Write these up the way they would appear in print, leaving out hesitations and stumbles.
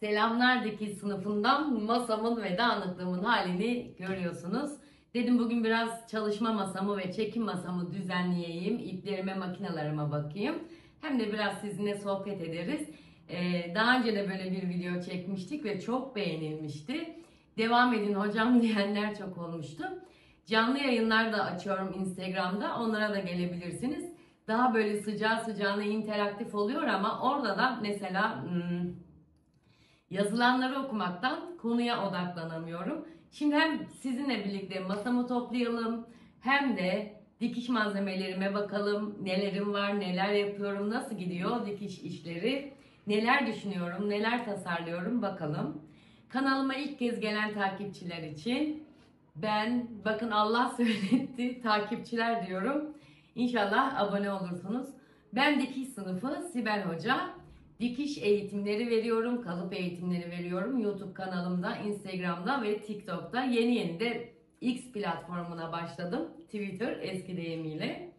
Selamlar dikiş sınıfından masamın ve dağınıklığımın halini görüyorsunuz. Dedim bugün biraz çalışma masamı ve çekim masamı düzenleyeyim. İplerime, makinalarıma bakayım. Hem de biraz sizinle sohbet ederiz. Daha önce de böyle bir video çekmiştik ve çok beğenilmişti. Devam edin hocam diyenler çok olmuştu. Canlı yayınlar da açıyorum Instagram'da. Onlara da gelebilirsiniz. Daha böyle sıcağı sıcağına interaktif oluyor ama orada da mesela yazılanları okumaktan konuya odaklanamıyorum. Şimdi hem sizinle birlikte masamı toplayalım hem de dikiş malzemelerime bakalım. Nelerim var, neler yapıyorum, nasıl gidiyor dikiş işleri, neler düşünüyorum, neler tasarlıyorum bakalım. Kanalıma ilk kez gelen takipçiler için bakın Allah söyletti takipçiler diyorum. İnşallah abone olursunuz. Ben dikiş sınıfı Sibel Hoca. Dikiş eğitimleri veriyorum, kalıp eğitimleri veriyorum. YouTube kanalımda, Instagram'da ve TikTok'ta. Yeni de X platformuna başladım. Twitter eski deyimiyle.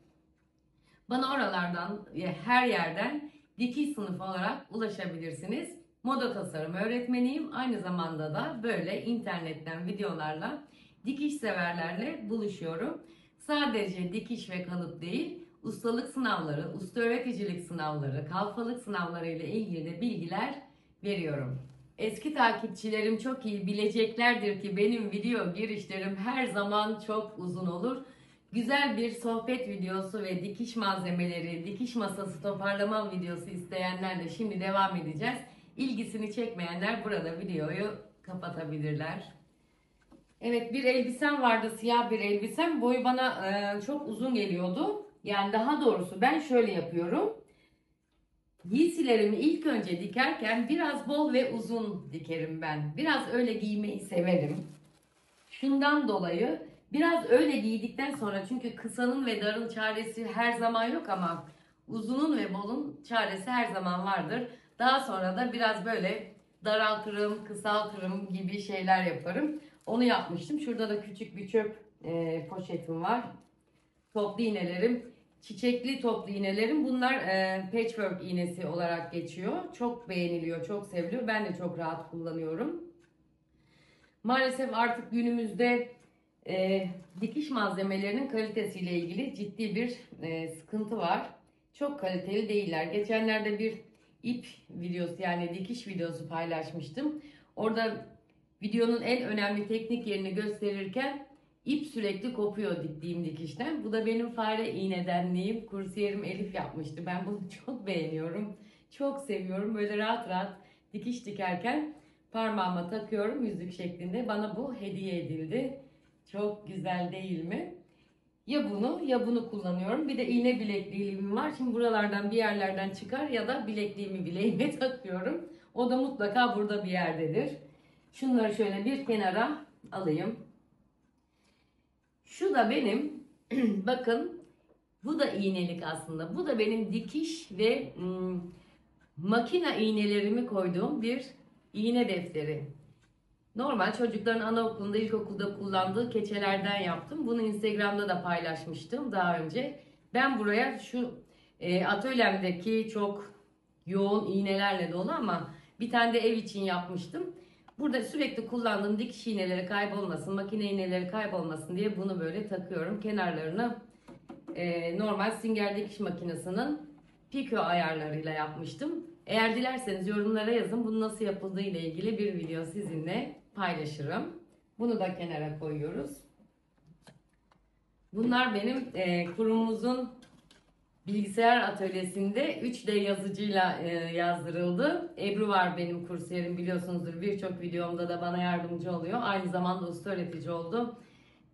Bana oralardan, her yerden dikiş sınıfı olarak ulaşabilirsiniz. Moda tasarım öğretmeniyim. Aynı zamanda da böyle internetten videolarla dikiş severlerle buluşuyorum. Sadece dikiş ve kalıp değil, ustalık sınavları, usta öğreticilik sınavları, kalfalık sınavları ile ilgili de bilgiler veriyorum. Eski takipçilerim çok iyi bileceklerdir ki benim video girişlerim her zaman çok uzun olur. Güzel bir sohbet videosu ve dikiş malzemeleri, dikiş masası toparlama videosu isteyenler de şimdi devam edeceğiz. İlgisini çekmeyenler burada videoyu kapatabilirler. Evet, bir elbisem vardı, siyah bir elbisem. Boyu bana çok uzun geliyordu. Yani daha doğrusu ben şöyle yapıyorum. Giysilerimi ilk önce dikerken biraz bol ve uzun dikerim ben. Biraz öyle giymeyi severim. Şundan dolayı biraz öyle giydikten sonra, çünkü kısanın ve darın çaresi her zaman yok ama uzunun ve bolun çaresi her zaman vardır. Daha sonra da biraz böyle daraltırım, kısaltırım gibi şeyler yaparım. Onu yapmıştım. Şurada da küçük bir çöp poşetim var. Toplu iğnelerim, çiçekli toplu iğnelerim. Bunlar patchwork iğnesi olarak geçiyor. Çok beğeniliyor, çok seviliyor. Ben de çok rahat kullanıyorum. Maalesef artık günümüzde dikiş malzemelerinin kalitesiyle ilgili ciddi bir sıkıntı var. Çok kaliteli değiller. Geçenlerde bir ip videosu, yani dikiş videosu paylaşmıştım. Orada videonun en önemli teknik yerini gösterirken ip sürekli kopuyor diktiğim dikişten. Bu da benim fare iğnedenliğim. Kursiyerim Elif yapmıştı. Ben bunu çok beğeniyorum. Çok seviyorum. Böyle rahat rahat dikiş dikerken parmağıma takıyorum yüzük şeklinde. Bana bu hediye edildi. Çok güzel değil mi? Ya bunu ya bunu kullanıyorum. Bir de iğne bilekliğim var. Şimdi buralardan bir yerlerden çıkar ya da bilekliğimi bileğime takıyorum. O da mutlaka burada bir yerdedir. Şunları şöyle bir kenara alayım. Şu da benim bakın, bu da iğnelik aslında. Bu da benim dikiş ve makina iğnelerimi koyduğum bir iğne defteri. Normal çocukların anaokulunda, ilkokulda kullandığı keçelerden yaptım. Bunu Instagram'da da paylaşmıştım daha önce. Ben buraya şu atölyemdeki çok yoğun iğnelerle dolu ama bir tane de ev için yapmıştım. Burada sürekli kullandığım dikiş iğneleri kaybolmasın, makine iğneleri kaybolmasın diye bunu böyle takıyorum. Kenarlarını normal sünger dikiş makinesinin piko ayarlarıyla yapmıştım. Eğer dilerseniz yorumlara yazın. Bunun nasıl yapıldığı ile ilgili bir video sizinle paylaşırım. Bunu da kenara koyuyoruz. Bunlar benim kurumumuzun bilgisayar atölyesinde 3D yazıcıyla yazdırıldı. Ebru var benim kursiyerim, biliyorsunuzdur. Birçok videomda da bana yardımcı oluyor. Aynı zamanda usta öğretici oldu.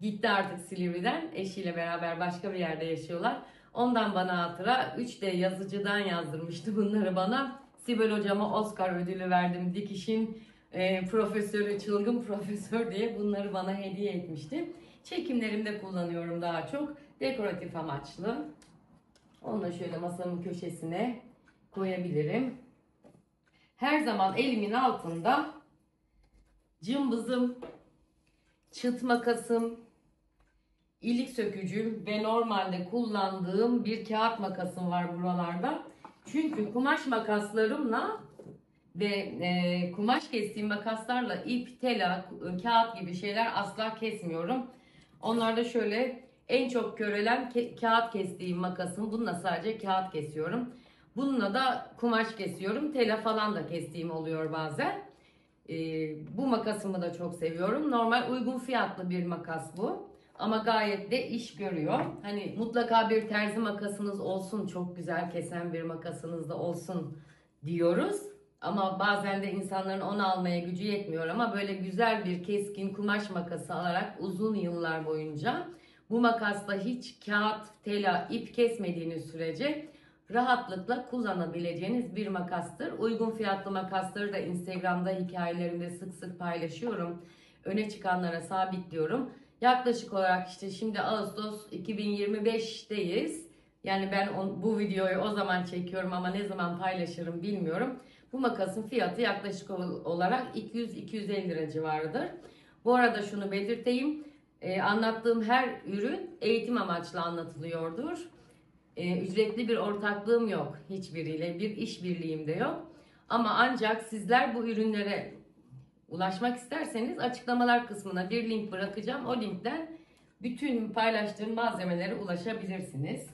Gitti artık Silivri'den. Eşiyle beraber başka bir yerde yaşıyorlar. Ondan bana hatıra 3D yazıcıdan yazdırmıştı bunları bana. Sibel hocama Oscar ödülü verdim. Dikişin profesörü, çılgın profesör diye bunları bana hediye etmişti. Çekimlerimde kullanıyorum daha çok. Dekoratif amaçlı. Onu da şöyle masamın köşesine koyabilirim. Her zaman elimin altında cımbızım, çıt makasım, ilik sökücüm ve normalde kullandığım bir kağıt makasım var buralarda. Çünkü kumaş makaslarımla Ve kumaş kestiğim makaslarla ip, tela, kağıt gibi şeyler asla kesmiyorum. Onlarda şöyle en çok görülen kağıt kestiğim makasım. Bununla sadece kağıt kesiyorum. Bununla da kumaş kesiyorum. Tela falan da kestiğim oluyor bazen. Bu makasımı da çok seviyorum. Normal uygun fiyatlı bir makas bu. Ama gayet de iş görüyor. Hani mutlaka bir terzi makasınız olsun, çok güzel kesen bir makasınız da olsun diyoruz. Ama bazen de insanların onu almaya gücü yetmiyor, ama böyle güzel bir keskin kumaş makası alarak uzun yıllar boyunca bu makasla hiç kağıt, tela, ip kesmediğiniz sürece rahatlıkla kullanabileceğiniz bir makastır. Uygun fiyatlı makasları da Instagram'da hikayelerimde sık sık paylaşıyorum. Öne çıkanlara sabitliyorum. Yaklaşık olarak işte şimdi Ağustos 2025'teyiz. Yani ben bu videoyu o zaman çekiyorum ama ne zaman paylaşırım bilmiyorum. Bu makasın fiyatı yaklaşık olarak 200-250 lira civarıdır. Bu arada şunu belirteyim. Anlattığım her ürün eğitim amaçlı anlatılıyordur. Ücretli bir ortaklığım yok hiçbiriyle. Bir işbirliğim de yok. Ama ancak sizler bu ürünlere ulaşmak isterseniz açıklamalar kısmına bir link bırakacağım. O linkten bütün paylaştığım malzemelere ulaşabilirsiniz.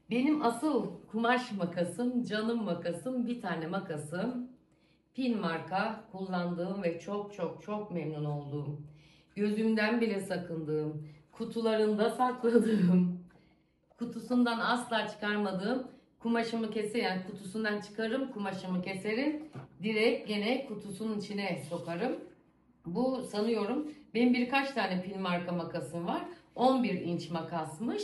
Benim asıl kumaş makasım, canım makasım, bir tane makasım. Pin marka kullandığım ve çok çok çok memnun olduğum, gözümden bile sakındığım, kutularında sakladığım, kutusundan asla çıkarmadığım, kumaşımı keserim, kutusundan çıkarım, kumaşımı keserim, direkt gene kutusunun içine sokarım. Bu sanıyorum benim birkaç tane pin marka makasım var. 11 inç makasmış.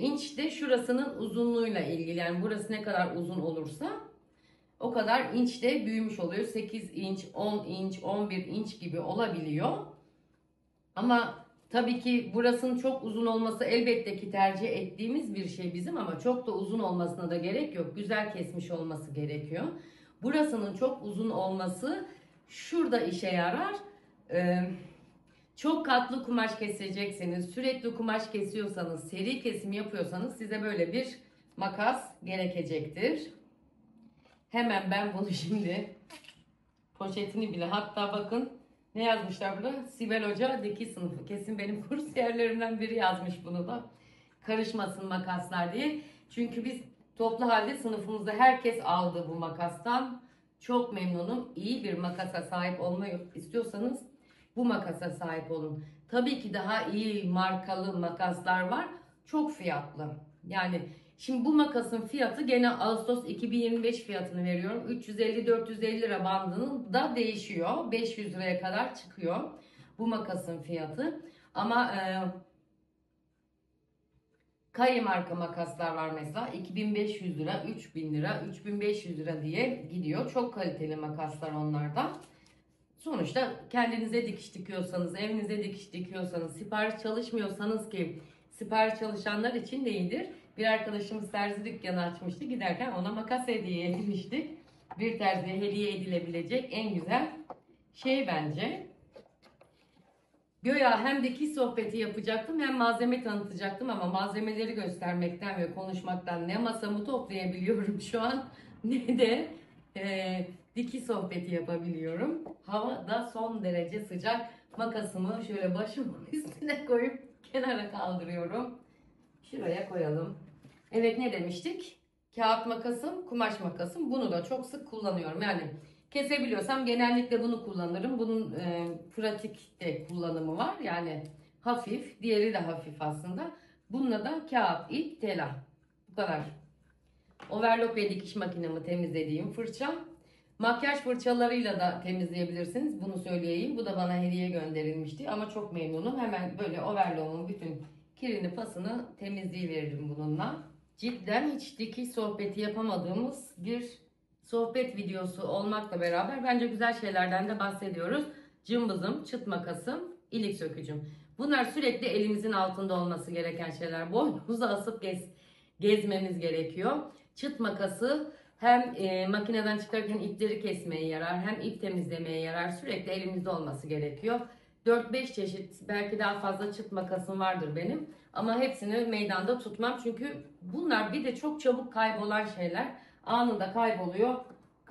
İnç de şurasının uzunluğuyla ilgili. Yani burası ne kadar uzun olursa o kadar inç de büyümüş oluyor. 8 inç, 10 inç, 11 inç gibi olabiliyor. Ama tabii ki burasının çok uzun olması elbette ki tercih ettiğimiz bir şey bizim, ama çok da uzun olmasına da gerek yok. Güzel kesmiş olması gerekiyor. Burasının çok uzun olması şurada işe yarar. Çok katlı kumaş kesecekseniz, sürekli kumaş kesiyorsanız, seri kesim yapıyorsanız size böyle bir makas gerekecektir. Hemen ben bunu şimdi poşetini bile, hatta bakın ne yazmışlar burada? Sibel Hoca dikiş sınıfı. Kesin benim kursiyerlerimden biri yazmış bunu da. Karışmasın makaslar diye. Çünkü biz toplu halde sınıfımızda herkes aldı bu makastan. Çok memnunum. İyi bir makasa sahip olmayı istiyorsanız bu makasa sahip olun. Tabii ki daha iyi markalı makaslar var. Çok fiyatlı. Yani şimdi bu makasın fiyatı gene Ağustos 2025 fiyatını veriyorum. 350-450 lira bandının da değişiyor. 500 liraya kadar çıkıyor bu makasın fiyatı. Ama Kayi marka makaslar var mesela. 2500 lira, 3000 lira, 3500 lira diye gidiyor. Çok kaliteli makaslar onlardan. Sonuçta kendinize dikiş dikiyorsanız, evinize dikiş dikiyorsanız, sipariş çalışmıyorsanız, ki sipariş çalışanlar için de iyidir. Bir arkadaşımız terzi dükkanı açmıştı. Giderken ona makas hediye etmiştik. Bir terziye hediye edilebilecek en güzel şey bence. Göya hem dikiş sohbeti yapacaktım hem malzeme tanıtacaktım, ama malzemeleri göstermekten ve konuşmaktan ne masamı toplayabiliyorum şu an ne de dikiş sohbeti yapabiliyorum. Hava da son derece sıcak. Makasımı şöyle başımın üstüne koyup kenara kaldırıyorum. Şuraya koyalım. Evet, ne demiştik? Kağıt makasım, kumaş makasım. Bunu da çok sık kullanıyorum. Yani kesebiliyorsam genellikle bunu kullanırım. Bunun pratikte kullanımı var. Yani hafif, diğeri de hafif aslında. Bununla da kağıt, ip, tela. Bu kadar. Overlock ve dikiş makinemi temizlediğim fırça. Makyaj fırçalarıyla da temizleyebilirsiniz. Bunu söyleyeyim. Bu da bana hediye gönderilmişti. Ama çok memnunum. Hemen böyle overlock'un bütün kirini, pasını temizleyiveririm bununla. Cidden hiç dikiş sohbeti yapamadığımız bir sohbet videosu olmakla beraber bence güzel şeylerden de bahsediyoruz. Cımbızım, çıt makasım, ilik sökücüm. Bunlar sürekli elimizin altında olması gereken şeyler. Boynumuza asıp gezmemiz gerekiyor. Çıt makası hem makineden çıkarken ipleri kesmeye yarar, hem ip temizlemeye yarar. Sürekli elimizde olması gerekiyor. 4-5 çeşit, belki daha fazla çıt makasım vardır benim. Ama hepsini meydanda tutmam. Çünkü bunlar bir de çok çabuk kaybolan şeyler. Anında kayboluyor.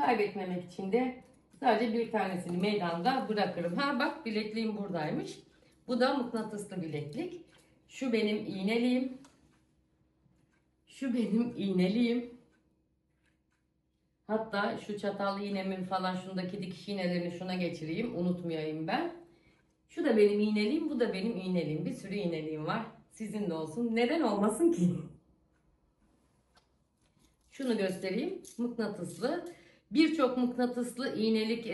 Kaybetmemek için de sadece bir tanesini meydanda bırakırım. Ha bak, bilekliğim buradaymış. Bu da mıknatıslı bileklik. Şu benim iğneliğim. Şu benim iğneliğim. Hatta şu çatal iğnemin falan, şundaki dikiş iğnelerini şuna geçireyim. Unutmayayım ben. Şu da benim iğneliğim. Bu da benim iğneliğim. Bir sürü iğneliğim var. Sizin de olsun. Neden olmasın ki? Şunu göstereyim. Mıknatıslı. Birçok mıknatıslı iğnelik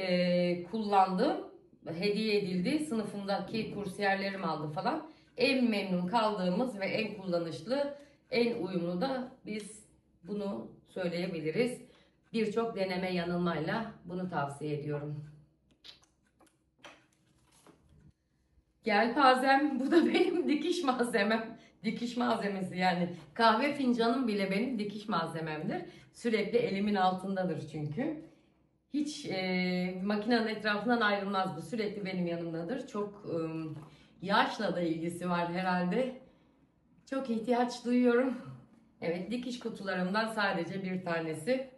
kullandım. Hediye edildi. Sınıfımdaki kursiyerlerim aldı falan. En memnun kaldığımız ve en kullanışlı, en uyumlu da biz bunu söyleyebiliriz. Birçok deneme yanılmayla bunu tavsiye ediyorum. Yelpazem, bu da benim dikiş malzemem. Dikiş malzemesi yani. Kahve fincanım bile benim dikiş malzememdir. Sürekli elimin altındadır çünkü. Hiç makinenin etrafından ayrılmaz bu. Sürekli benim yanımdadır. Çok yaşla da ilgisi var herhalde. Çok ihtiyaç duyuyorum. Evet, dikiş kutularımdan sadece bir tanesi.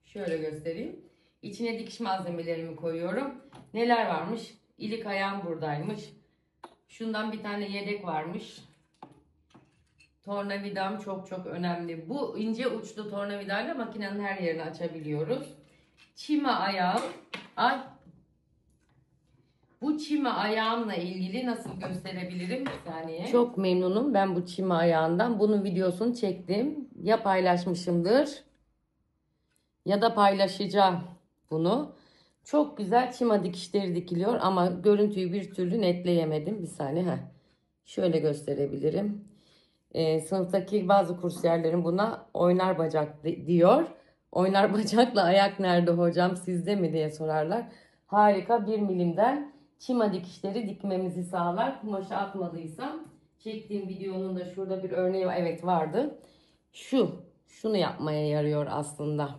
Şöyle göstereyim. İçine dikiş malzemelerimi koyuyorum. Neler varmış? İlik ayağım buradaymış. Şundan bir tane yedek varmış. Tornavidam çok çok önemli. Bu ince uçlu tornavidayla makinenin her yerini açabiliyoruz. Çime ayağım. Ay. Bu çime ayağımla ilgili nasıl gösterebilirim? Bir saniye. Çok memnunum ben bu çime ayağından. Bunun videosunu çektim. Ya paylaşmışımdır ya da paylaşacağım bunu. Çok güzel çima dikişleri dikiliyor ama görüntüyü bir türlü netleyemedim. Bir saniye. Şöyle gösterebilirim. Sınıftaki bazı kursiyerlerim buna oynar bacak diyor. Oynar bacakla ayak nerede hocam, sizde mi diye sorarlar. Harika, 1 milimden çima dikişleri dikmemizi sağlar. Kumaşı atmadıysam, çektiğim videonun da şurada bir örneği evet vardı. Şunu yapmaya yarıyor aslında.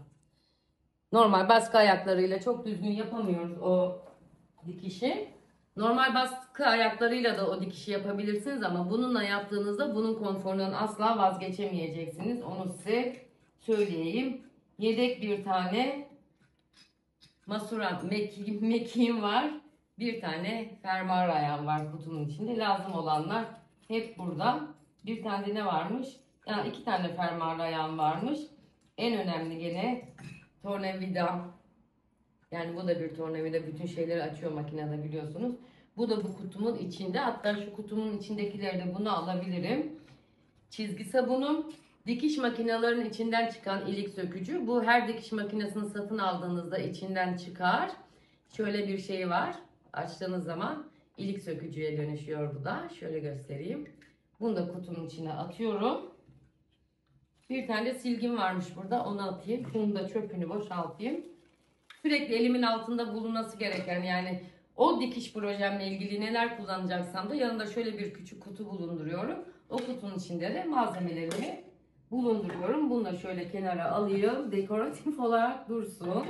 Normal baskı ayaklarıyla çok düzgün yapamıyoruz o dikişi. Normal baskı ayaklarıyla da o dikişi yapabilirsiniz ama bununla yaptığınızda bunun konforundan asla vazgeçemeyeceksiniz. Onu size söyleyeyim. Yedek bir tane masura mekiğim var. Bir tane fermuar ayağım var kutunun içinde. Lazım olanlar hep burada. Bir tane de ne varmış? Yani 2 tane fermuar ayağım varmış. En önemli gene tornavida. Yani bu da bir tornavida, bütün şeyleri açıyor makinede biliyorsunuz. Bu da bu kutumun içinde. Hatta şu kutumun içindekileri de bunu alabilirim. Çizgi sabunum. Dikiş makinelerinin içinden çıkan ilik sökücü. Bu her dikiş makinesini satın aldığınızda içinden çıkar. Şöyle bir şey var. Açtığınız zaman ilik sökücüye dönüşüyor bu da. Şöyle göstereyim. Bunu da kutunun içine atıyorum. Bir tane de silgim varmış burada. Onu atayım. Bunu da çöpünü boşaltayım. Sürekli elimin altında bulunması gereken, yani o dikiş projemle ilgili neler kullanacaksam da yanında şöyle bir küçük kutu bulunduruyorum. O kutunun içinde de malzemelerimi bulunduruyorum. Bunu da şöyle kenara alayım. Dekoratif olarak dursun.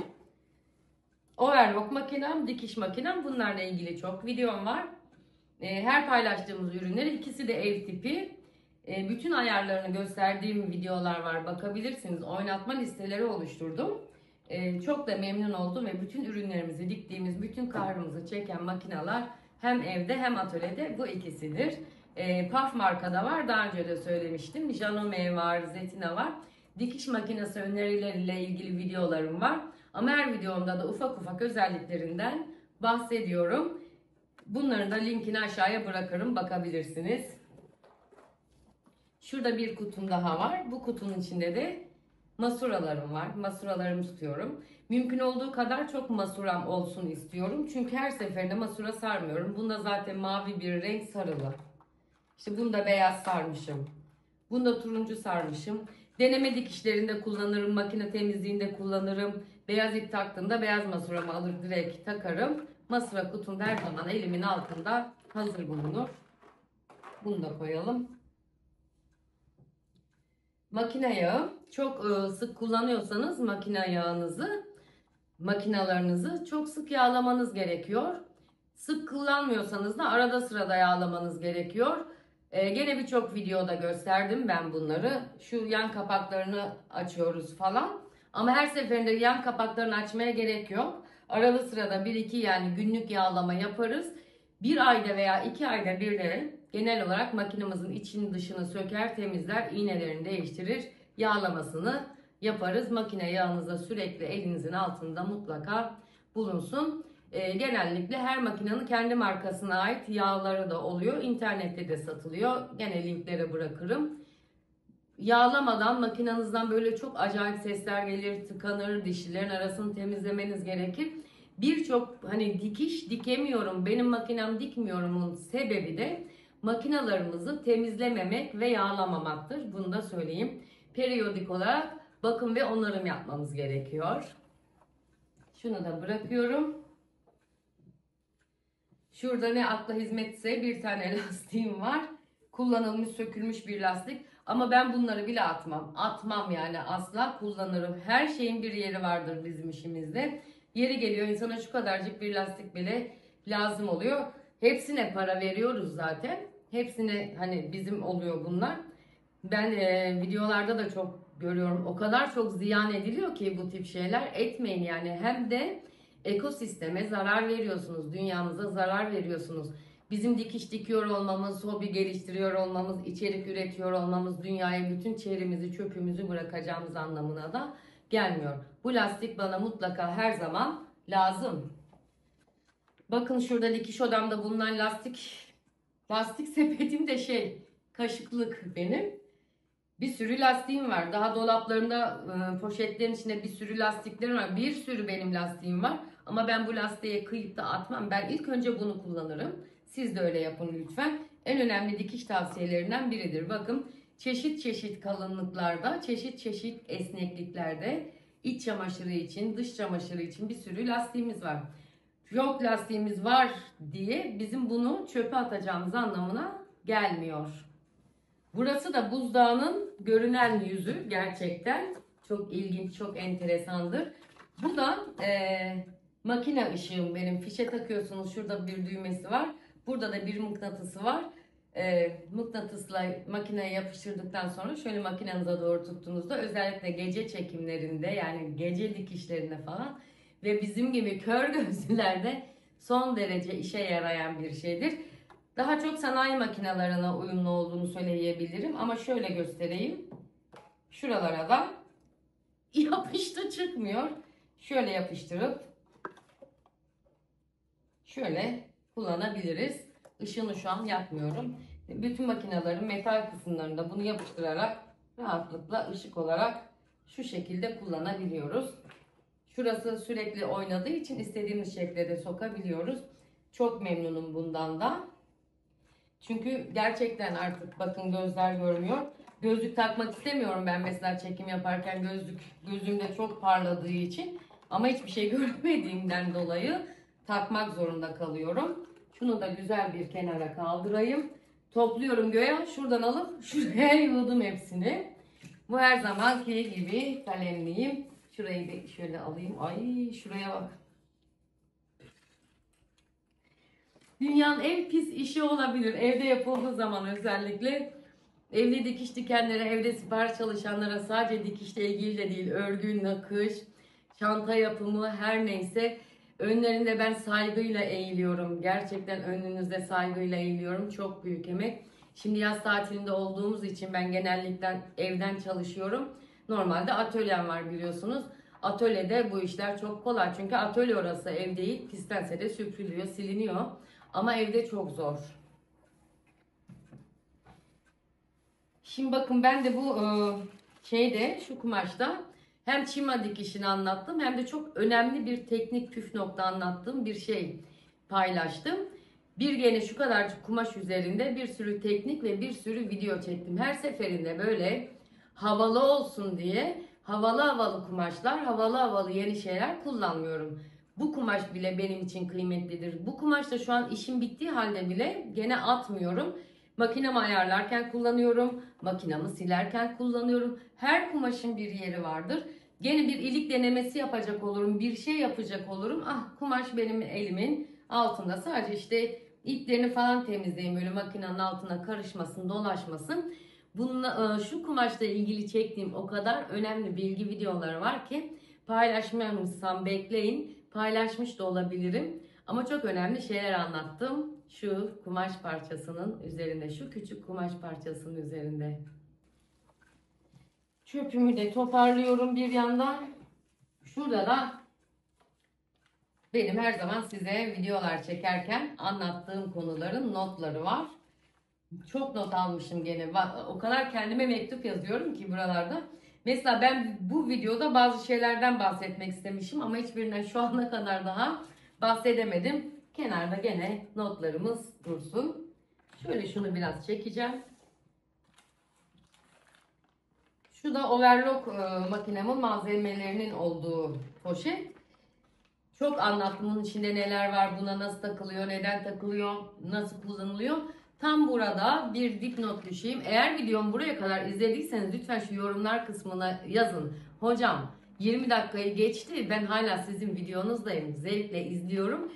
Overlock makinem, dikiş makinem, bunlarla ilgili çok videom var. Her paylaştığımız ürünler ikisi de ev tipi. Bütün ayarlarını gösterdiğim videolar var. Bakabilirsiniz. Oynatma listeleri oluşturdum. Çok da memnun oldum ve bütün ürünlerimizi diktiğimiz, bütün kahrımızı çeken makineler hem evde hem atölyede bu ikisidir. Paf markada var. Daha önce de söylemiştim. Janome var, Zetina var. Dikiş makinesi önerileriyle ilgili videolarım var. Ama her videomda da ufak ufak özelliklerinden bahsediyorum. Bunların da linkini aşağıya bırakırım. Bakabilirsiniz. Şurada bir kutum daha var. Bu kutunun içinde de masuralarım var. Masuralarımı tutuyorum. Mümkün olduğu kadar çok masuram olsun istiyorum. Çünkü her seferinde masura sarmıyorum. Bunda zaten mavi bir renk sarılı. İşte bunda beyaz sarmışım. Bunda turuncu sarmışım. Deneme dikişlerinde kullanırım. Makine temizliğinde kullanırım. Beyaz ip taktığımda beyaz masuramı alır direkt takarım. Masura kutum her zaman elimin altında hazır bulunur. Bunu da koyalım. Makine yağı. Çok sık kullanıyorsanız makine yağınızı, makinalarınızı çok sık yağlamanız gerekiyor. Sık kullanmıyorsanız da arada sırada yağlamanız gerekiyor. Gene birçok videoda gösterdim ben bunları. Şu yan kapaklarını açıyoruz falan. Ama her seferinde yan kapaklarını açmaya gerek yok. Aralı sırada bir iki yani günlük yağlama yaparız. Bir ayda veya 2 ayda bir de genel olarak makinemizin içini dışını söker, temizler, iğnelerini değiştirir, yağlamasını yaparız. Makine yağınıza sürekli elinizin altında mutlaka bulunsun. Genellikle her makinenin kendi markasına ait yağları da oluyor. İnternette de satılıyor. Gene linklere bırakırım. Yağlamadan makinenizden böyle çok acayip sesler gelir, tıkanır, dişlerin arasını temizlemeniz gerekir. Birçok hani dikiş dikemiyorum, benim makinem dikmiyorumun sebebi de makinalarımızı temizlememek ve yağlamamaktır. Bunu da söyleyeyim. Periyodik olarak bakım ve onarım yapmamız gerekiyor. Şunu da bırakıyorum. Şurada ne akla hizmetse bir tane lastiğim var. Kullanılmış, sökülmüş bir lastik. Ama ben bunları bile atmam. Atmam yani, asla kullanırım. Her şeyin bir yeri vardır bizim işimizde. Yeri geliyor insana şu kadarcık bir lastik bile lazım oluyor. Hepsine para veriyoruz zaten. Hepsine hani bizim oluyor bunlar. Ben videolarda da çok görüyorum. O kadar çok ziyan ediliyor ki bu tip şeyler. Etmeyin yani. Hem de ekosisteme zarar veriyorsunuz. Dünyamıza zarar veriyorsunuz. Bizim dikiş dikiyor olmamız, hobi geliştiriyor olmamız, içerik üretiyor olmamız dünyaya bütün çevremizi, çöpümüzü bırakacağımız anlamına da gelmiyor. Bu lastik bana mutlaka her zaman lazım. Bakın şurada dikiş odamda bulunan lastik sepetim de kaşıklık benim. Bir sürü lastiğim var. Daha dolaplarında poşetlerin içinde bir sürü lastiklerim var. Bir sürü benim lastiğim var. Ama ben bu lastiğe kıyıp da atmam. Ben ilk önce bunu kullanırım. Siz de öyle yapın lütfen. En önemli dikiş tavsiyelerinden biridir. Bakın çeşit çeşit kalınlıklarda, çeşit çeşit esnekliklerde iç çamaşırı için, dış çamaşırı için bir sürü lastiğimiz var. Yok lastiğimiz var diye bizim bunu çöpe atacağımız anlamına gelmiyor. Burası da buzdağının görünen yüzü, gerçekten çok ilginç, çok enteresandır. Bu da makine ışığım benim. Fişe takıyorsunuz, şurada bir düğmesi var. Burada da bir mıknatısı var. Mıknatısla makineye yapıştırdıktan sonra şöyle makinenize doğru tuttuğunuzda özellikle gece çekimlerinde yani gece dikişlerinde falan ve bizim gibi kör gözlülerde son derece işe yarayan bir şeydir. Daha çok sanayi makinelerine uyumlu olduğunu söyleyebilirim ama şöyle göstereyim. Şuralara da yapıştı, çıkmıyor. Şöyle yapıştırıp şöyle kullanabiliriz. Işığını şu an yakmıyorum. Bütün makinelerin metal kısımlarında bunu yapıştırarak rahatlıkla ışık olarak şu şekilde kullanabiliyoruz. Şurası sürekli oynadığı için istediğimiz şekilde de sokabiliyoruz. Çok memnunum bundan da. Çünkü gerçekten artık bakın gözler görmüyor. Gözlük takmak istemiyorum ben mesela çekim yaparken, gözlük gözümde çok parladığı için. Ama hiçbir şey görmediğimden dolayı takmak zorunda kalıyorum. Şunu da güzel bir kenara kaldırayım. Topluyorum göğe, şuradan alıp şuraya yığdım hepsini. Bu her zamanki gibi kalemliyim. Şurayı da şöyle alayım. Ay şuraya bak. Dünyanın en pis işi olabilir. Evde yapıldığı zaman özellikle. Evde dikiş dikenlere, evde sipariş çalışanlara sadece dikişle ilgili de değil. Örgü, nakış, çanta yapımı her neyse. Önlerinde ben saygıyla eğiliyorum. Gerçekten önünüzde saygıyla eğiliyorum. Çok büyük emek. Şimdi yaz tatilinde olduğumuz için ben genellikle evden çalışıyorum. Normalde atölyem var biliyorsunuz. Atölyede bu işler çok kolay. Çünkü atölye orası, ev değil. Pislense de süpürülüyor, siliniyor. Ama evde çok zor. Şimdi bakın ben de bu şu kumaşta hem çima dikişini anlattım hem de çok önemli bir teknik püf nokta anlattığım bir şey paylaştım. Bir gene şu kadarcık kumaş üzerinde bir sürü teknik ve bir sürü video çektim. Her seferinde böyle havalı olsun diye havalı havalı kumaşlar, havalı havalı yeni şeyler kullanmıyorum. Bu kumaş bile benim için kıymetlidir. Bu kumaşta şu an işim bittiği halde bile gene atmıyorum. Makinemi ayarlarken kullanıyorum. Makinamı silerken kullanıyorum. Her kumaşın bir yeri vardır. Gene bir ilik denemesi yapacak olurum. Bir şey yapacak olurum. Ah kumaş benim elimin altında. Sadece işte iplerini falan temizleyeyim. Böyle makinenin altına karışmasın, dolaşmasın. Bununla, şu kumaşla ilgili çektiğim o kadar önemli bilgi videoları var ki paylaşmamışsam bekleyin. Paylaşmış da olabilirim. Ama çok önemli şeyler anlattım. Şu kumaş parçasının üzerinde, şu küçük kumaş parçasının üzerinde. Çöpümü de toparlıyorum bir yandan. Şurada da benim her zaman size videolar çekerken anlattığım konuların notları var. Çok not almışım gene. O kadar kendime mektup yazıyorum ki buralarda. Mesela ben bu videoda bazı şeylerden bahsetmek istemişim ama hiçbirinden şu ana kadar daha bahsedemedim. Kenarda gene notlarımız dursun. Şöyle şunu biraz çekeceğim. Şu da overlock makinemin malzemelerinin olduğu poşet. Çok anlattım bunun içinde neler var, buna nasıl takılıyor, neden takılıyor, nasıl kullanılıyor. Tam burada bir dipnot düşeyim. Eğer videomu buraya kadar izlediyseniz lütfen şu yorumlar kısmına yazın. Hocam 20 dakikayı geçti, ben hala sizin videonuzdayım, zevkle izliyorum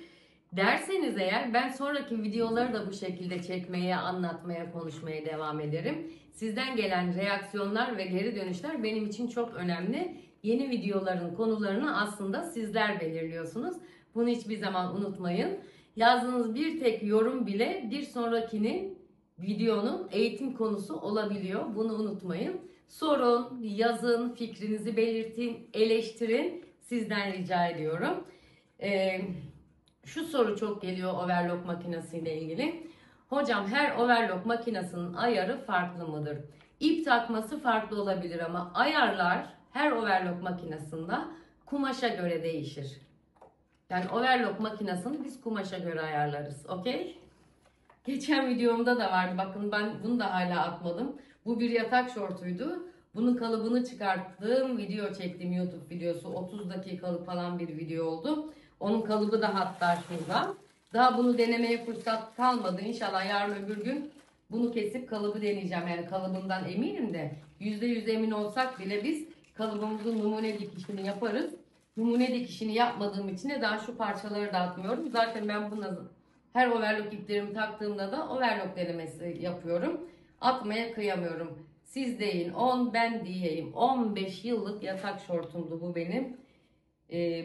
derseniz eğer, ben sonraki videoları da bu şekilde çekmeye, anlatmaya, konuşmaya devam ederim. Sizden gelen reaksiyonlar ve geri dönüşler benim için çok önemli. Yeni videoların konularını aslında sizler belirliyorsunuz. Bunu hiçbir zaman unutmayın. Yazdığınız bir tek yorum bile bir sonrakinin videonun eğitim konusu olabiliyor. Bunu unutmayın. Sorun, yazın, fikrinizi belirtin, eleştirin. Sizden rica ediyorum. Şu soru çok geliyor overlock makinesiyle ilgili. Hocam her overlock makinesinin ayarı farklı mıdır? İp takması farklı olabilir ama ayarlar her overlock makinesinde kumaşa göre değişir. Yani overlock makinesini biz kumaşa göre ayarlarız. Okey? Geçen videomda da vardı. Bakın ben bunu da hala atmadım. Bu bir yatak şortuydu. Bunun kalıbını çıkarttığım video çektiğim YouTube videosu. 30 dakikalık falan bir video oldu. Onun kalıbı da hatta şurada. Daha bunu denemeye fırsat kalmadı. İnşallah yarın öbür gün bunu kesip kalıbı deneyeceğim. Yani kalıbından eminim de %100 emin olsak bile biz kalıbımızın numune dikişini yaparız. Numune dikişini yapmadığım için de daha şu parçaları dağıtmıyorum. Zaten ben buna her overlock iplerimi taktığımda da overlock denemesi yapıyorum. Atmaya kıyamıyorum. Siz deyin 10, ben diyeyim 15 yıllık yatak şortumdu bu benim.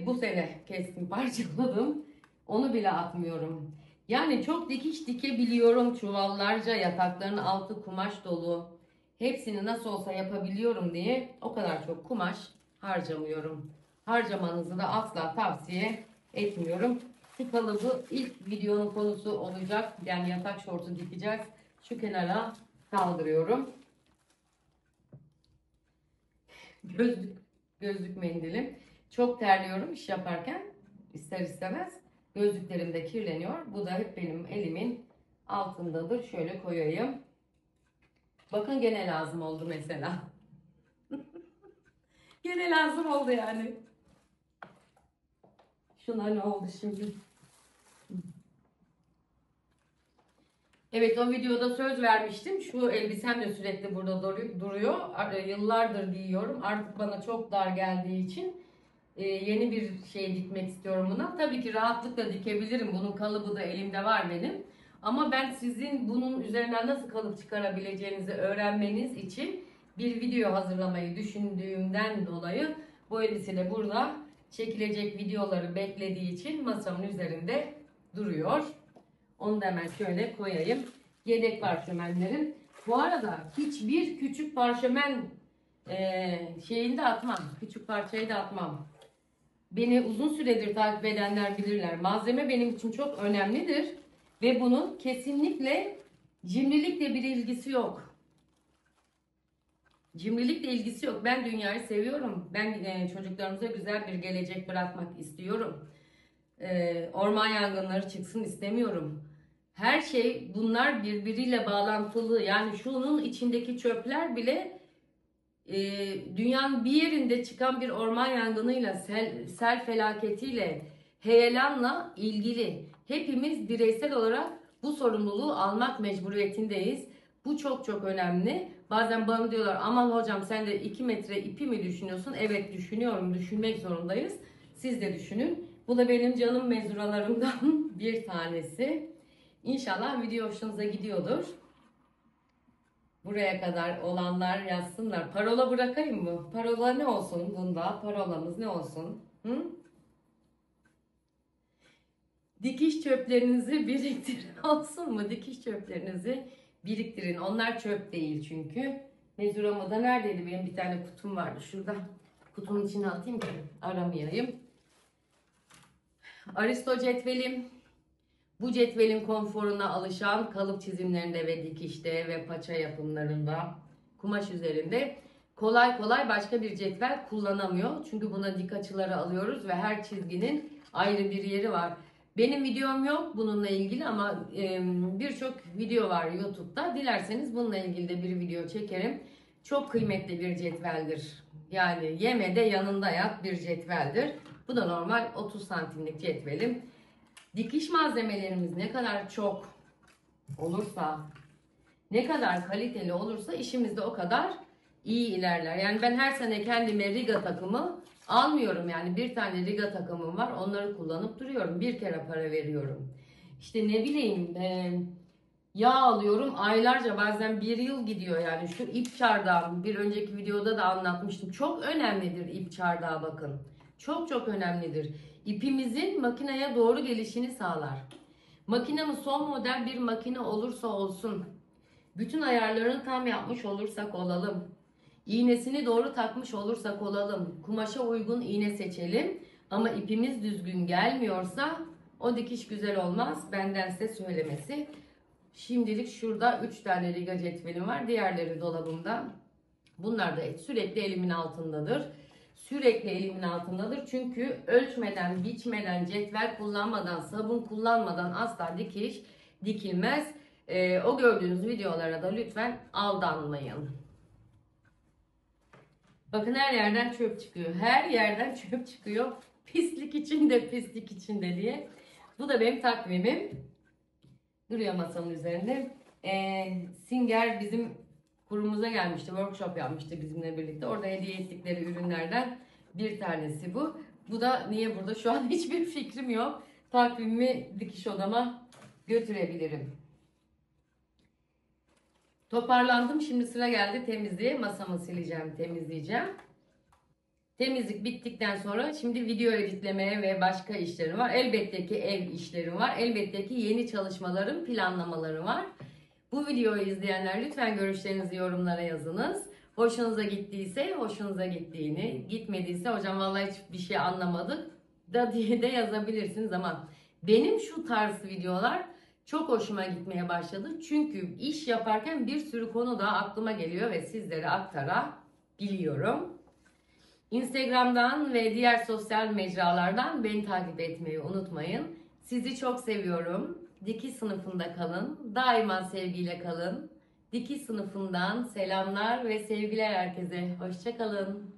Bu sene kestim, parçaladım. Onu bile atmıyorum. Yani çok dikiş dikebiliyorum. Çuvallarca yatakların altı kumaş dolu. Hepsini nasıl olsa yapabiliyorum diye o kadar çok kumaş harcamıyorum. Harcamanızı da asla tavsiye etmiyorum. Şu kalıbı ilk videonun konusu olacak. Yani yatak şortu dikeceğiz. Şu kenara kaldırıyorum. Gözlük mendilim. Çok terliyorum iş yaparken. İster istemez. Gözlüklerim de kirleniyor. Bu da hep benim elimin altındadır. Şöyle koyayım. Bakın gene lazım oldu mesela. Gene lazım oldu yani. Şuna ne oldu şimdi? Evet, o videoda söz vermiştim. Şu elbisem de sürekli burada duruyor. Yıllardır giyiyorum. Artık bana çok dar geldiği için yeni bir şey dikmek istiyorum buna. Tabii ki rahatlıkla dikebilirim. Bunun kalıbı da elimde var benim. Ama ben sizin bunun üzerinden nasıl kalıp çıkarabileceğinizi öğrenmeniz için bir video hazırlamayı düşündüğümden dolayı bu elbise de burada çekilecek videoları beklediği için masamın üzerinde duruyor. Onu da hemen şöyle koyayım. Yedek parşömenlerim. Bu arada hiçbir küçük parşömen şeyini de atmam. Küçük parçayı da atmam. Beni uzun süredir takip edenler bilirler. Malzeme benim için çok önemlidir. Ve bunun kesinlikle cimrilikle bir ilgisi yok. Cimrilikle ilgisi yok. Ben dünyayı seviyorum. Ben çocuklarımıza güzel bir gelecek bırakmak istiyorum. Orman yangınları çıksın istemiyorum. Her şey, bunlar birbiriyle bağlantılı. Yani şunun içindeki çöpler bile dünyanın bir yerinde çıkan bir orman yangınıyla, sel felaketiyle, heyelanla ilgili. Hepimiz bireysel olarak bu sorumluluğu almak mecburiyetindeyiz. Bu çok çok önemli. Bazen bana diyorlar, aman hocam sen de 2 metre ipi mi düşünüyorsun? Evet düşünüyorum, düşünmek zorundayız. Siz de düşünün. Bu da benim canım mezuralarımdan bir tanesi. İnşallah video hoşunuza gidiyordur. Buraya kadar olanlar yazsınlar. Parola bırakayım mı? Parola ne olsun bunda? Parolamız ne olsun? Hı? Dikiş çöplerinizi biriktirin olsun mu? Dikiş çöplerinizi biriktirin. Onlar çöp değil çünkü. Mezuramada neredeydi? Benim bir tane kutum vardı şurada. Kutunun içine atayım ki aramayayım. Aristo cetvelim. Bu cetvelin konforuna alışan kalıp çizimlerinde ve dikişte ve paça yapımlarında kumaş üzerinde kolay kolay başka bir cetvel kullanamıyor. Çünkü buna dik açıları alıyoruz ve her çizginin ayrı bir yeri var. Benim videom yok bununla ilgili ama birçok video var YouTube'da. Dilerseniz bununla ilgili de bir video çekerim. Çok kıymetli bir cetveldir. Yani yemede yanında yat bir cetveldir. Bu da normal 30 santimlik cetvelim. Dikiş malzemelerimiz ne kadar çok olursa, ne kadar kaliteli olursa işimiz de o kadar iyi ilerler. Yani ben her sene kendime Riga takımı almıyorum. Yani bir tane Riga takımım var. Onları kullanıp duruyorum. Bir kere para veriyorum. İşte ne bileyim yağ alıyorum. Aylarca bazen bir yıl gidiyor. Yani şu ip çardağı bir önceki videoda da anlatmıştım. Çok önemlidir ip çardağı bakın. Çok çok önemlidir. İpimizin makineye doğru gelişini sağlar. Makinemiz son model bir makine olursa olsun, bütün ayarlarını tam yapmış olursak olalım, iğnesini doğru takmış olursak olalım, kumaşa uygun iğne seçelim ama ipimiz düzgün gelmiyorsa o dikiş güzel olmaz. Benden size söylemesi. Şimdilik şurada 3 tane riga cetvelim var. Diğerleri dolabımda. Bunlar da sürekli elimin altındadır. Sürekli elimin altındadır. Çünkü ölçmeden, biçmeden, cetvel kullanmadan, sabun kullanmadan asla dikiş dikilmez. O gördüğünüz videolara da lütfen aldanmayın. Bakın her yerden çöp çıkıyor. Her yerden çöp çıkıyor. Pislik içinde, pislik içinde diye. Bu da benim takvimim. Duruyor masanın üzerinde. Singer bizim kurumuza gelmişti. Workshop yapmıştı bizimle birlikte. Orada hediye ettikleri ürünlerden bir tanesi bu. Bu da niye burada? Şu an hiçbir fikrim yok. Takvimimi dikiş odama götürebilirim. Toparlandım. Şimdi sıra geldi temizliğe. Masamı sileceğim, temizleyeceğim. Temizlik bittikten sonra şimdi video editlemeye ve başka işlerim var. Elbette ki ev işlerim var. Elbette ki yeni çalışmalarım, planlamalarım var. Bu videoyu izleyenler lütfen görüşlerinizi yorumlara yazınız. Hoşunuza gittiyse hoşunuza gittiğini, gitmediyse hocam vallahi hiçbir şey anlamadık da diye de yazabilirsiniz ama benim şu tarz videolar çok hoşuma gitmeye başladı. Çünkü iş yaparken bir sürü konu da aklıma geliyor ve sizlere aktarabiliyorum. Instagram'dan ve diğer sosyal mecralardan beni takip etmeyi unutmayın. Sizi çok seviyorum. Dikiş sınıfında kalın. Daima sevgiyle kalın. Dikiş sınıfından selamlar ve sevgiler herkese. Hoşça kalın.